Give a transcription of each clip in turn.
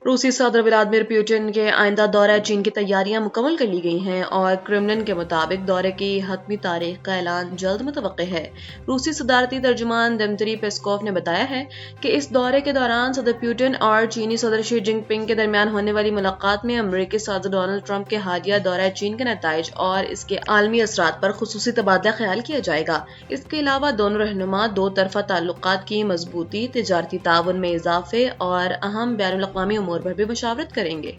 रूसी सदर Vladimir Putin के आइंदा दौरे चीन की तैयारियां मुकम्मल कर ली गई हैं और क्रेमलिन के मुताबिक दौरे की हतमी तारीख का ऐलान जल्द मुतवक्के है। रूसी सदारती तर्जुमान दिमित्री पेस्कोव ने बताया है कि इस दौरे के दौरान सदर पुतिन और चीनी सदर शी जिनपिंग के दरमियान होने वाली मुलाकात में अमेरिकी सदर डोनाल्ड ट्रंप के हालिया दौरा चीन के नताइज और इसके आलमी असरात पर खुसूसी तबादला ख्याल किया जाएगा। इसके अलावा दोनों रहनुमा दो तरफा ताल्लुकात की मजबूती, तिजारती ताउन में इजाफे और अहम बैनुल-अक़वामी उमूर पर भी मुशावरत करेंगे।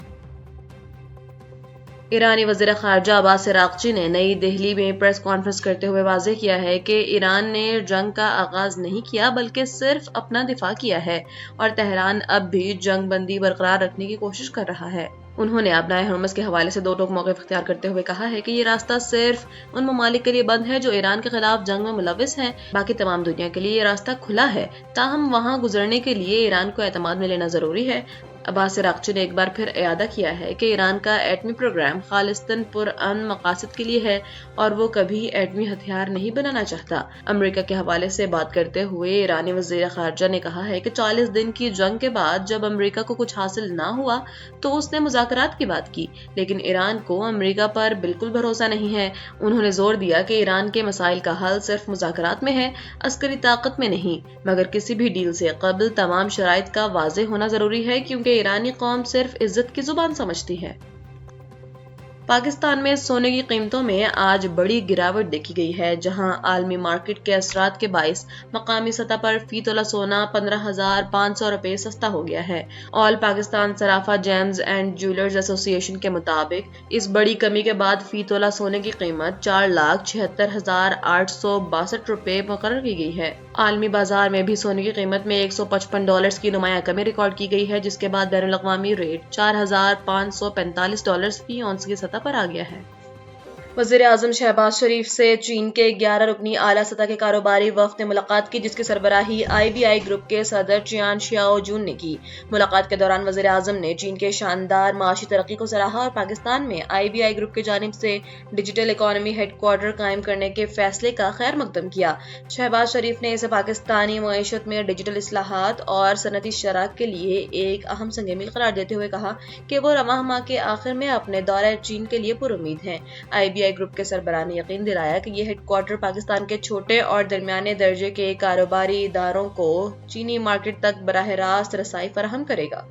ईरानी वज़ीर ख़ारजा अब्बास अराग़ची ने नई दिल्ली में प्रेस कॉन्फ्रेंस करते हुए वाज़ेह किया है कि ईरान ने जंग का आगाज नहीं किया बल्कि सिर्फ अपना दिफा किया है और तेहरान अब भी जंग बंदी बरकरार रखने की कोशिश कर रहा है। उन्होंने अपना हरमस के हवाले से दो टोक मौक़िफ़ इख्तियार करते हुए कहा है कि ये रास्ता सिर्फ उन ममालिक के लिए बंद है जो ईरान के खिलाफ जंग में मुलविस हैं, बाकी तमाम दुनिया के लिए ये रास्ता खुला है। ताहम वहाँ गुजरने के लिए ईरान को एतमाद में लेना जरूरी है। अब्बास अराग़ची ने एक बार फिर इयादा किया है कि ईरान का एटमी प्रोग्राम खालिस्तन पुरअमन मकासद के लिए है और वो कभी एटमी हथियार नहीं बनाना चाहता। अमेरिका के हवाले से बात करते हुए ईरानी वज़ीर ख़ारजा ने कहा है कि 40 दिन की जंग के बाद जब अमेरिका को कुछ हासिल ना हुआ तो उसने मुज़ाकरात की बात की, लेकिन ईरान को अमेरिका पर बिल्कुल भरोसा नहीं है। उन्होंने जोर दिया कि ईरान के मसाइल का हल सिर्फ मुज़ाकरात में है, अस्करी ताकत में नहीं, मगर किसी भी डील से कबल तमाम शराइत का वाज़ेह होना जरूरी है क्योंकि ईरानी कौम सिर्फ इज्जत की जुबान समझती है। पाकिस्तान में सोने की कीमतों में आज बड़ी गिरावट देखी गई है, जहां आलमी मार्केट के असरात के बाइस मकामी सतह पर फी तोला सोना 15,500 रुपए सस्ता हो गया है। All Pakistan Sarafa James and jewellers association के मुताबिक इस बड़ी कमी के बाद फी तोला सोने की कीमत 4,76,862 रुपए मुकर्रर की गई है। आलमी बाजार में भी सोने की कीमत में $155 की नुमाया कमी रिकॉर्ड की गई है, जिसके बाद बैनुल-अक़वामी रेट $4,545 फी औंस की सतह पर आ गया है। वज़ीर आज़म शहबाज शरीफ से चीन के 11 रुकनी आला सतह के कारोबारी वफ़द ने मुलाकात की, जिसकी सरबराही IBI ग्रुप के सदर चियान शियाओ जून ने की। मुलाकात के दौरान वज़ीर आज़म ने चीन के शानदार माशी तरक्की को सराहा और पाकिस्तान में IBI ग्रुप की जानिब से डिजिटल इकॉनमी हेडक्वार्टर कायम करने के फैसले का खैर मकदम किया। शहबाज शरीफ ने इसे पाकिस्तानी मईशत में डिजिटल इस्लाहात और सनती शराक के लिए एक अहम संग-मील करार देते हुए कहा कि वो रवां माह के आखिर में अपने दौरे चीन के लिए पुरुम्मीद हैं। IBI ग्रुप के सरबराह ने यकीन दिलाया कि ये हेडक्वार्टर पाकिस्तान के छोटे और दरमियाने दर्जे के कारोबारी इदारों को चीनी मार्केट तक बराह रास्त रसाई फराहम करेगा।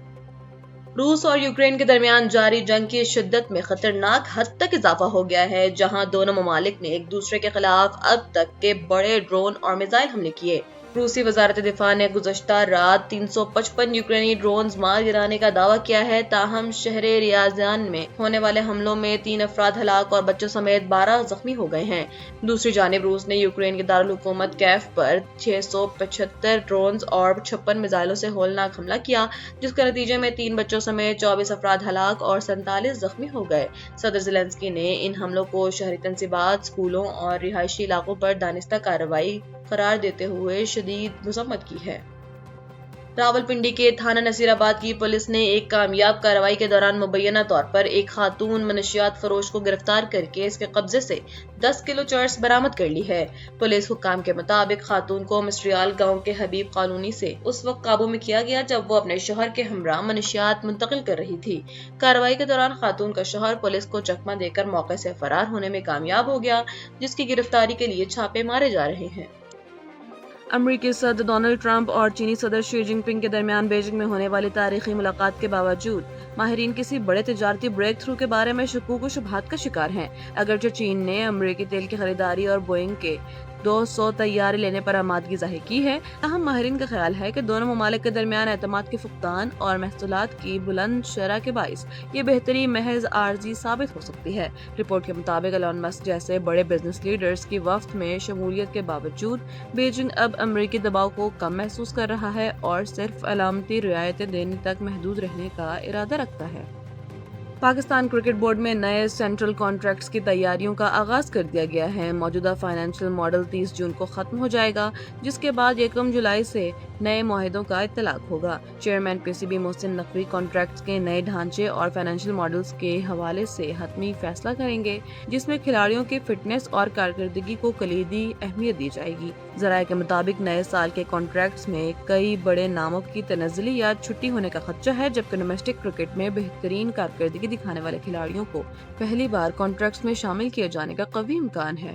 रूस और यूक्रेन के दरमियान जारी जंग की शिद्दत में खतरनाक हद तक इजाफा हो गया है, जहां दोनों ममालिक ने एक दूसरे के खिलाफ अब तक के बड़े ड्रोन और मिसाइल हमले किए। रूसी वजारत दिफा ने गुज़श्ता रात 355 यूक्रेनी ड्रोन्स मार गिराने का दावा किया है। ताहम शहर रियाजान में होने वाले हमलों में 3 अफराद हलाक और बच्चों समेत 12 जख्मी हो गए हैं। दूसरी जानिब रूस ने यूक्रेन के दारुल हुकूमत कैफ पर 675 ड्रोन्स और 56 मिसाइलों से होलनाक हमला किया, जिसके नतीजे में 3 बच्चों समेत 24 अफराद हलाक और 47 जख्मी हो गए। सदर ज़ेलेंस्की ने इन हमलों को शहरी तंसीबात, स्कूलों और रिहायशी इलाकों पर दानिस्ता कार्रवाई करार देते हुए शदीद मज़म्मत की है। रावलपिंडी के थाना नसीराबाद की पुलिस ने एक कामयाब कार्रवाई के दौरान मुबैना तौर पर एक खातून मनशियात फरोश को गिरफ्तार करके इसके कब्जे से 10 किलो चर्स बरामद कर ली है। पुलिस हुक्काम के मुताबिक खातून को मिस्ट्रियाल गांव के हबीब कॉलोनी से उस वक्त काबू में किया गया जब वो अपने शौहर के हमरा मनशियात मुंतकिल कर रही थी। कार्रवाई के दौरान खातून का शौहर पुलिस को चकमा देकर मौके से फरार होने में कामयाब हो गया, जिसकी गिरफ्तारी के लिए छापे मारे जा रहे हैं। अमेरिकी सदर डोनाल्ड ट्रंप और चीनी सदर शी जिनपिंग के दरमियान बीजिंग में होने वाली तारीखी मुलाकात के बावजूद माहिरीन किसी बड़े तिजारती ब्रेक थ्रू के बारे में शकूक व शुबहात का शिकार हैं। अगरचे चीन ने अमेरिकी तेल की खरीदारी और बोइंग के 200 तैयारी लेने पर आमादगी जाहिर की है, ताहम माहिरीन का ख्याल है कि दोनों ममालिक के दरमियान एतमाद के फुकदान और महसूलात की बुलंद शरह के बाइस ये बेहतरी महज आर्जी साबित हो सकती है। रिपोर्ट के मुताबिक एलन मस्क जैसे बड़े बिजनेस लीडर्स की वफ्द में शमूलियत के बावजूद बीजिंग अब अमेरिकी दबाव को कम महसूस कर रहा है और सिर्फ अलामती रियायतें देने तक महदूद रहने का इरादा रखता है। پاکستان کرکٹ بورڈ میں نئے سینٹرل کانٹریکٹس کی تیاریوں کا آغاز کر دیا گیا ہے۔ موجودہ فائنینشیل ماڈل 30 جون کو ختم ہو جائے گا، جس کے بعد 1 جولائی سے نئے معاہدوں کا اطلاق ہوگا۔ Chairman P C B Mohsin Naqvi contracts کے نئے ڈھانچے اور فائنینشیل ماڈلز کے حوالے سے حتمی فیصلہ کریں گے، جس میں کھلاڑیوں کی فٹنس اور کارکردگی کو کلیدی اہمیت دی جائے گی۔ ذرائع کے مطابق نئے سال کے کانٹریکٹس میں کئی بڑے ناموں کی تنزلی یا چھٹی ہونے کا خدشہ ہے، جبکہ ڈومیسٹک کرکٹ میں بہترین کارکردگی دکھانے والے کھلاڑیوں کو پہلی بار کانٹریکٹس میں شامل کیے جانے کا قوی امکان ہے۔